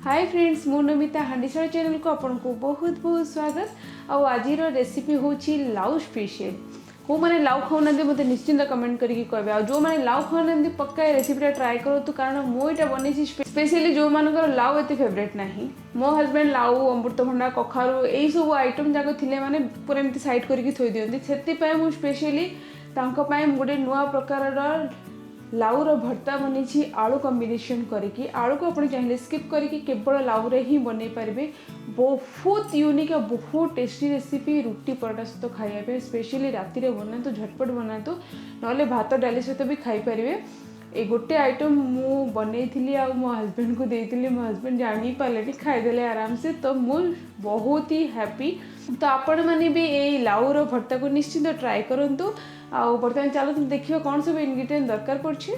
Hi friends, मु Namita हांडीशाला channel को आपन को बहुत बहुत स्वागत। आज रेसिपी होची लाउ स्पेशल। को मैंने लाउ खाऊना मत निश्चिंत कमेंट करके कहबे। आ जो मैंने लाउ खाऊना पक्का रेसिपीटा ट्राए करो तो, कारण मो यहाँ बनी स्पेशली जो मानकर लाउ एत फेवरेट नहीं। मो हस्बैंड लाउ अमृतभंडा कखारू यही सब आइटम जाक थिले माने पूरा एमती साइड करके थोई दियंती। सेति मु स्पेशली गोटे नुआ प्रकार लाउर भर्ता बनी आलू कॉम्बिनेशन करके। आलू को आप चाहिए स्किप करके केवल लाउ रे ही बन पारे। बहुत यूनिक और बहुत टेस्टी रेसिपी रुटी पराठा सहित खाइबा, स्पेशली राति रे बनातु, झटपट बनातु, ना भात डाली सहित भी खाई पारे। ए गोटे आइटम मु बनई आ मो हस्बैंड को देती, मो हस्बैंड जानी पारे खाईदे आराम से। तो मु बहुत ही हैप्पी। तो आपण मैंने भी ये लाउर भर्ता को निश्चिंत ट्राए करूँ। आउ बर्तमान चलो देखिए कौन सब इनग्रेडिएंट दरकार पड़छे।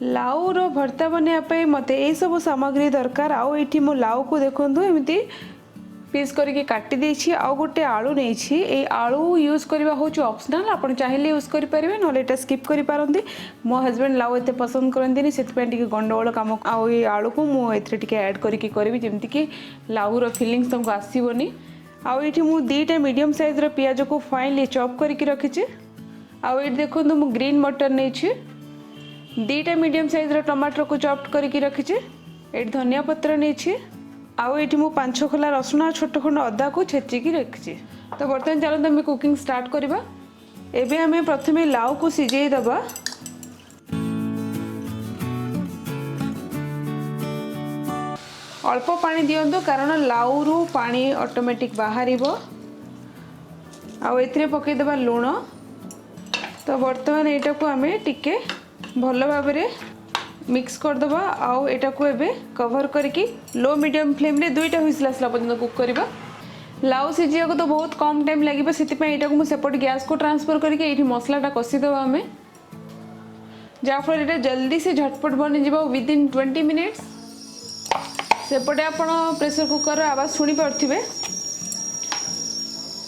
लाउर भर्ता बनाया मत ये सब सामग्री दरकार। आउ ये मो लाउ को देखो एमती पीस करके काटी देछि। आउ गोटे आलू नहीं, ये आलू यूज करवा हो ऑप्शनल, आप चाहिए यूज करेंगे ना स्किप करि पारंती। मो हस्बैंड लाउ एत पसंद करती से गंडगोल कम। आउ ये आलू को मुझे ऐड करके करी जमती कि लाउर फिलिंग्स तुमको आसबनी। आउ ये मुझे दीटा मीडियम साइज पियाज को फाइनली चॉप करके रखी। आउ ये देखो मु ग्रीन मटर नहीं, दीटा मीडियम साइज टमाटर को चॉप करके रखी। ये धनिया पत्र नहीं। आउ ये मु 5 खोला रसुण और छोट खंड अदा को छेचिकी रखी। तो बर्तमान चलते आम कुकिंग स्टार्ट करवा। एबे आम प्रथम लाउ को सिझे दबा। अल्प पानी दियंतु कारण लाउ रु पानी ऑटोमेटिक बाहर। आउ एथिरे पकई दबा लूण। तो बर्तमान एटा को आम टिके भल भाव मिक्स करदबा। आउ एटा को एबे कवर करके लो मीडियम फ्लेम रे 2टा हुइसला आसला पर्यंत कुक करबा। लाउ सिझिया को तो बहुत कम टाइम लगे, से एटा को सेपट गैस को ट्रांसफर करके ये मसलाटा कषिदेवा आम, जहाँफल ये जल्दी से झटपट बन जा विदिन 20 मिनिट्स। सेपटे आप प्रेशर कुकर आवाज शुणी पारे।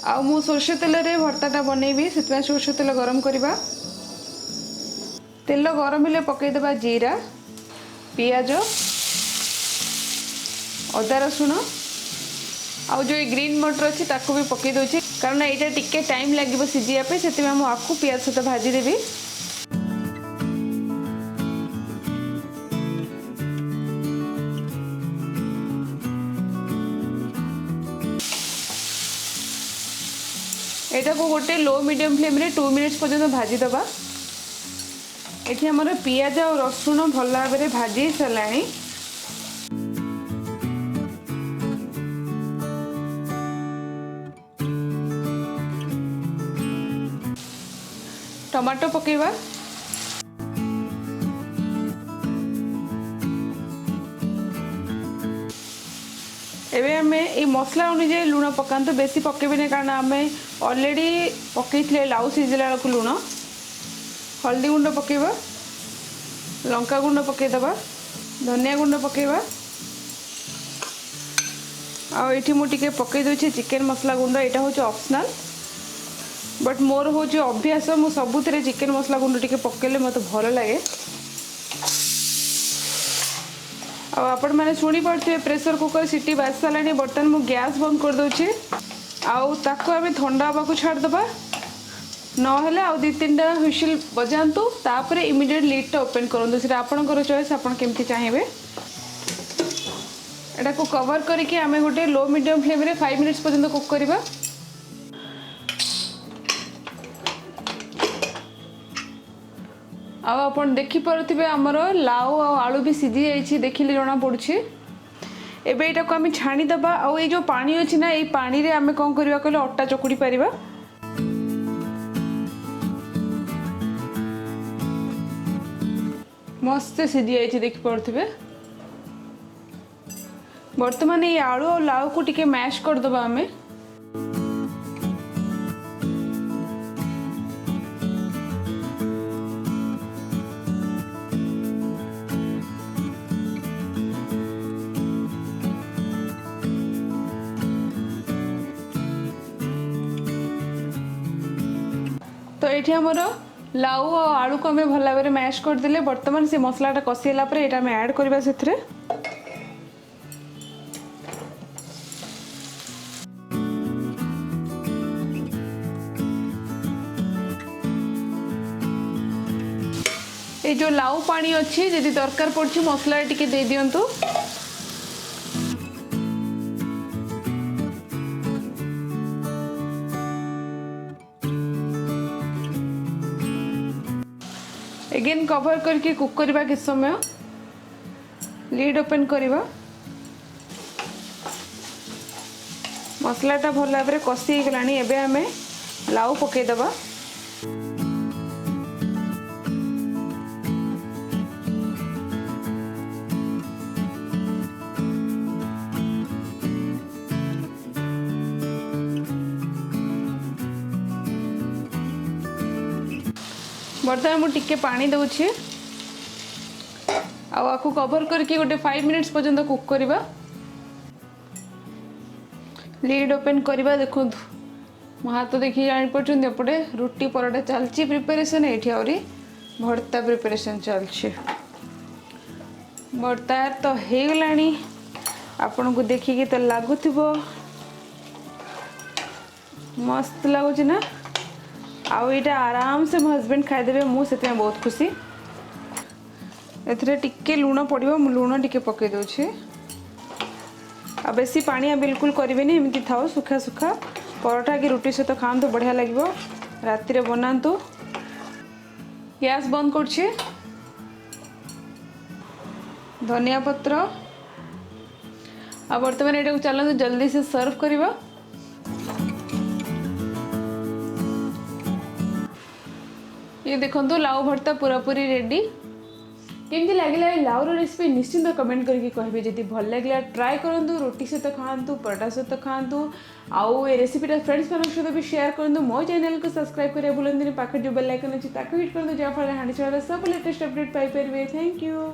आ मु सोरष तेल रे भर्ताटा बनैबी, से सोरष तेल गरम करवा। तेल गरम हेले पकईदेवा जीरा, पियाज, अदा रसुण, आउ जो ग्रीन मटर अच्छी ताको भी पकई दउछि कारण एटा टिके टाइम लागिबो सिझिया पे। सेति मु आखु पियाज सहित भाजी देबी। एटा को गोटे लो मीडियम फ्लेम रे 2 मिनिट्स पर्यंत भाजी दबा। एठी हमर पियाज और रसुण भल भाव में भाजी साराणी। टमाटो पकेवा। एबे आमे ए मसला अनुसार लूण पकांतु, बेसी पकेबे कारण आमे ऑलरेडी पकईथिले लाउ सिझिला को लूण। हल्दी गुंड पकेबा, लंका गुंड पकेदबा, धनिया गुंड पकेबा। आ एठी मु टिके पकई दोछि चिकन मसला गुंड। एटा होछि ऑप्शनल, बट मोर होछि अभ्यास। मु सबुतरे चिकन मसला गुंड टिके पकेले मते भलो लागे। आ आपण माने सुनी पड़थे प्रेशर कुकर सीटी बाज सालानी। बर्तन मु गैस बंद कर दोछि। आउ ताको आमे ठंडा होबा को छाड़ दबा। नहेले आउ 2-3टा हुइसिल बजांतु, तापर इमिडिएट लिडटा ओपन करंतु। सेटा आपनकर चॉइस, आपण केमती चाहिए। एटा को कवर करके आमे गोटे लो मीडियम फ्लेम रे 5 मिनिट्स पर्यंत कुक करबा। आ आपण देखि परथिबे हमर लाउ आ आलू भी सिझी जाइछि, देखिले जणा पड़ुछि। एबे एटा को आमे छाणी दबा। आ ए जो पानी अछि ना, ए पानी रे आमे कोन करबा कहले अट्टा चकुड़ी परिबा। मस्त सिझी जाइए देखी पारे। बर्तमान ये आलू और लाउ को टिके मैश करदबा आमे। तो ये आमर लाउ और आलू को हमें भल भाव मैश करदे। बर्तमान से मसलाटा कषिला यहाँ आम ऐड करवा से ये जो लाउ पानी अच्छी जदि दरकार पड़ी मसला टी दे दिंतु। अगेन कवर करके कुक करवा किस समय लीड ओपन करवा। मसलाटा भल भाव कषि गला एबे हमें लाउ पकईदबा। बर्तमान मुझे टिके पानी दूचे आपको कवर करके गोटे 5 मिनिट्स पर्यंत कुक करवा। लीड ओपन करवा। देखो मो हाथ देखिए जापे एपटे रुटी पराठा चलती प्रिपेरेसन ये आहरी भर्ता प्रिपेरेसन चलती। भर्ता तो हो गला आपन को देखिए तो लगुथ मस्त लगुच ना। आउ यहाँ आराम से मो हस्बैंड खाईदे मुझे बहुत खुशी। एथे टिके लुण पड़ो लुण टिके पकई दूसरी। आ बेसी पानिया बिल्कुल करेंगे एमती थाओ सुखा सुखा परोठा कि रुटी सहित खातु बढ़िया लगे। राति बनातु। गैस बंद कर धनिया पत्र आ बर्तमान ये चलते जल्दी से सर्व करवा। ये देखो लाउ भर्ता पूरा पूरी रेडी। केमती लगे लाउर रेसिपी निश्चिंत कमेंट करके कहे। जदि भल लगे ट्राए करूँ रोटी सहित खातु पराठा सहित खातु। आउ ये रेसिपीटा फ्रेंड्स मान सहित भी शेयर करूँ। मो चैनल को सब्सक्राइब करें भूलते पाखे जो बेल आइकन अच्छी हिट करूँ जहाँफल हांडी छड़ा सब latest update Piper. Thank you.